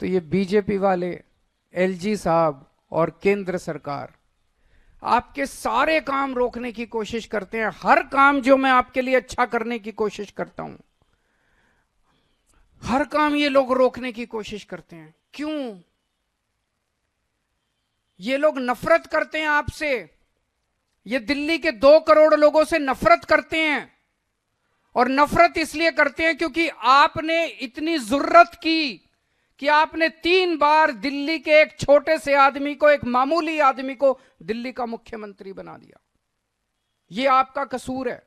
तो ये बीजेपी वाले, एलजी साहब और केंद्र सरकार आपके सारे काम रोकने की कोशिश करते हैं। हर काम जो मैं आपके लिए अच्छा करने की कोशिश करता हूं, हर काम ये लोग रोकने की कोशिश करते हैं। क्यों? ये लोग नफरत करते हैं आपसे। ये दिल्ली के 2 करोड़ लोगों से नफरत करते हैं, और नफरत इसलिए करते हैं क्योंकि आपने इतनी जुर्रत की कि आपने 3 बार दिल्ली के एक छोटे से आदमी को, एक मामूली आदमी को दिल्ली का मुख्यमंत्री बना दिया। यह आपका कसूर है।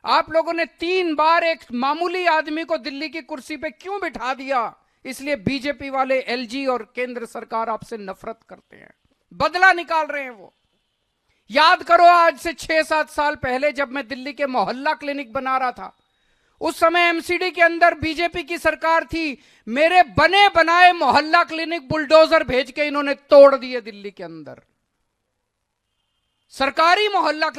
आप लोगों ने 3 बार एक मामूली आदमी को दिल्ली की कुर्सी पे क्यों बिठा दिया? इसलिए बीजेपी वाले, एलजी और केंद्र सरकार आपसे नफरत करते हैं, बदला निकाल रहे हैं वो। याद करो, आज से 6-7 साल पहले जब मैं दिल्ली के मोहल्ला क्लिनिक बना रहा था, उस समय एमसीडी के अंदर बीजेपी की सरकार थी। मेरे बने बनाए मोहल्ला क्लिनिक बुलडोजर भेज के इन्होंने तोड़ दिए दिल्ली के अंदर। सरकारी मोहल्ला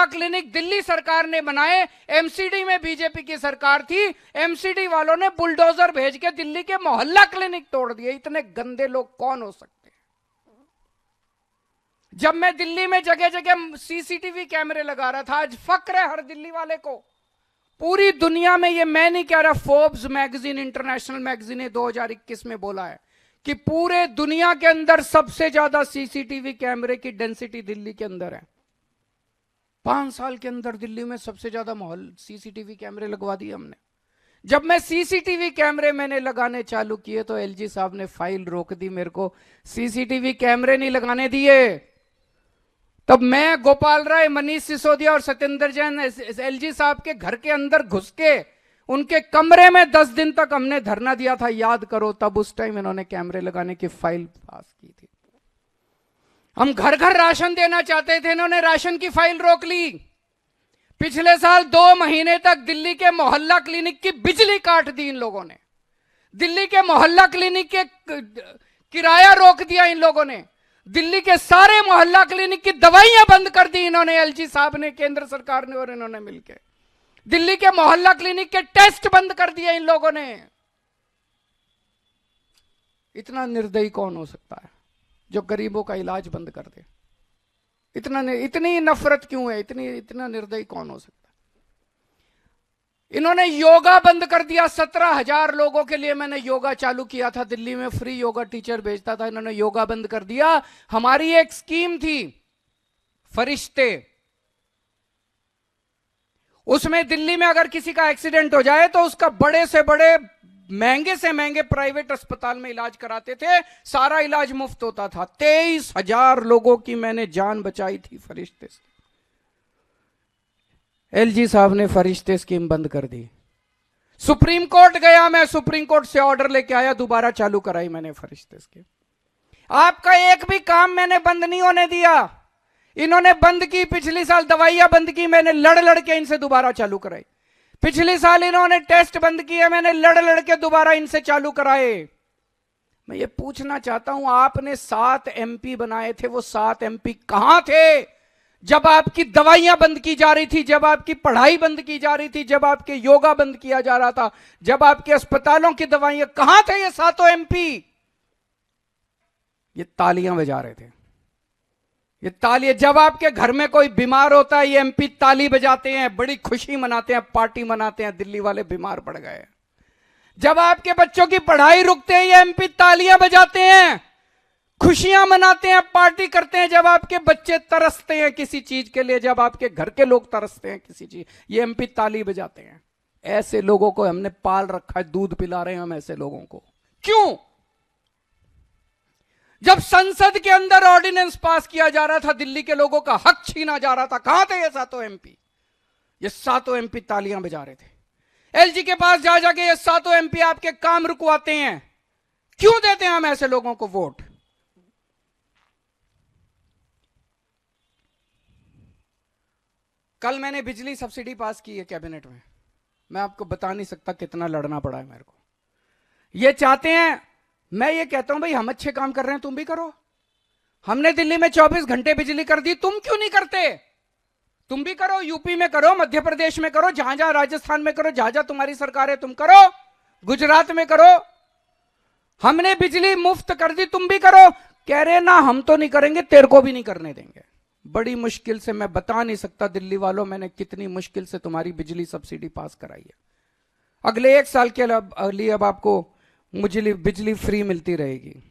क्लिनिक दिल्ली सरकार ने बनाए, एमसीडी में बीजेपी की सरकार थी, एमसीडी वालों ने बुलडोजर भेज के दिल्ली के मोहल्ला क्लिनिक तोड़ दिए। इतने गंदे लोग कौन हो सकते हैं? जब मैं दिल्ली में जगह जगह सीसीटीवी कैमरे लगा रहा था, आज फक्र है हर दिल्ली वाले को। पूरी दुनिया में, ये मैं नहीं कह रहा, फोर्ब्स मैगजीन, इंटरनेशनल मैगजीन ने 2021 में बोला है कि पूरे दुनिया के अंदर सबसे ज्यादा सीसीटीवी कैमरे की डेंसिटी दिल्ली के अंदर है। 5 साल के अंदर दिल्ली में सबसे ज्यादा सीसीटीवी कैमरे लगवा दिए हमने। जब मैं सीसीटीवी कैमरे मैंने लगाने चालू किए तो एलजी साहब ने फाइल रोक दी, मेरे को सीसीटीवी कैमरे नहीं लगाने दिए। तब मैं, गोपाल राय, मनीष सिसोदिया और सत्येंद्र जैन एलजी साहब के घर के अंदर घुस के उनके कमरे में 10 दिन तक हमने धरना दिया था, याद करो। तब उस टाइम इन्होंने कैमरे लगाने की फाइल पास की थी। हम घर घर राशन देना चाहते थे, इन्होंने राशन की फाइल रोक ली। पिछले साल 2 महीने तक दिल्ली के मोहल्ला क्लिनिक की बिजली काट दी इन लोगों ने। दिल्ली के मोहल्ला क्लिनिक के किराया रोक दिया इन लोगों ने। दिल्ली के सारे मोहल्ला क्लिनिक की दवाइयां बंद कर दी इन्होंने, एलजी साहब ने, केंद्र सरकार ने और इन्होंने मिलकर। दिल्ली के मोहल्ला क्लिनिक के टेस्ट बंद कर दिए इन लोगों ने। इतना निर्दयी कौन हो सकता है जो गरीबों का इलाज बंद कर दे? इतनी नफरत क्यों है? इतना निर्दयी कौन हो सकता है? इन्होंने योगा बंद कर दिया। 17,000 लोगों के लिए मैंने योगा चालू किया था दिल्ली में, फ्री योगा टीचर भेजता था, इन्होंने योगा बंद कर दिया। हमारी एक स्कीम थी फरिश्ते, उसमें दिल्ली में अगर किसी का एक्सीडेंट हो जाए तो उसका बड़े से बड़े, महंगे से महंगे प्राइवेट अस्पताल में इलाज कराते थे, सारा इलाज मुफ्त होता था। 23,000 लोगों की मैंने जान बचाई थी फरिश्ते से। एलजी साहब ने फरिश्ते स्कीम बंद कर दी। सुप्रीम कोर्ट गया मैं, सुप्रीम कोर्ट से ऑर्डर लेके आया, दोबारा चालू कराई मैंने फरिश्ते स्कीम। आपका एक भी काम मैंने बंद नहीं होने दिया। इन्होंने बंद की, पिछली साल दवाइयां बंद की, मैंने लड़ के इनसे दोबारा चालू कराई। पिछले साल इन्होंने टेस्ट बंद किए, मैंने लड़ के दोबारा इनसे चालू कराए। मैं ये पूछना चाहता हूं, आपने 7 एमपी बनाए थे, वो 7 एमपी कहां थे जब आपकी दवाइयां बंद की जा रही थी, जब आपकी पढ़ाई बंद की जा रही थी, जब आपके योगा बंद किया जा रहा था, जब आपके अस्पतालों की दवाइयां? कहां थे ये 7 एमपी? ये तालियां बजा रहे थे। ये ताली, जब आपके घर में कोई बीमार होता है, ये एमपी ताली बजाते हैं, बड़ी खुशी मनाते हैं, पार्टी मनाते हैं, दिल्ली वाले बीमार पड़ गए। जब आपके बच्चों की पढ़ाई रुकते हैं, ये एमपी तालियां बजाते हैं, खुशियां मनाते हैं, पार्टी करते हैं। जब आपके बच्चे तरसते हैं किसी चीज के लिए, जब आपके घर के लोग तरसते हैं किसी चीज, ये एमपी ताली बजाते हैं। ऐसे लोगों को हमने पाल रखा है, दूध पिला रहे हैं हम ऐसे लोगों को। क्यों? जब संसद के अंदर ऑर्डिनेंस पास किया जा रहा था, दिल्ली के लोगों का हक छीना जा रहा था, कहां थे ये 7 एमपी? ये 7 एमपी तालियां बजा रहे थे। एलजी के पास जा जाके ये 7 एमपी आपके काम रुकवाते हैं। क्यों देते हैं हम ऐसे लोगों को वोट? कल मैंने बिजली सब्सिडी पास की है कैबिनेट में, मैं आपको बता नहीं सकता कितना लड़ना पड़ा है मेरे को। ये चाहते हैं, मैं ये कहता हूं भाई हम अच्छे काम कर रहे हैं, तुम भी करो। हमने दिल्ली में 24 घंटे बिजली कर दी, तुम क्यों नहीं करते? तुम भी करो, यूपी में करो, मध्य प्रदेश में करो, जहां जहां, राजस्थान में करो, जहां जहां तुम्हारी सरकार है तुम करो। गुजरात में करो, हमने बिजली मुफ्त कर दी, तुम भी करो। कह रहे ना हम तो नहीं करेंगे, तेरे को भी नहीं करने देंगे। बड़ी मुश्किल से, मैं बता नहीं सकता दिल्ली वालों मैंने कितनी मुश्किल से तुम्हारी बिजली सब्सिडी पास कराई है। अगले 1 साल के लिए अब आपको बिजली फ्री मिलती रहेगी।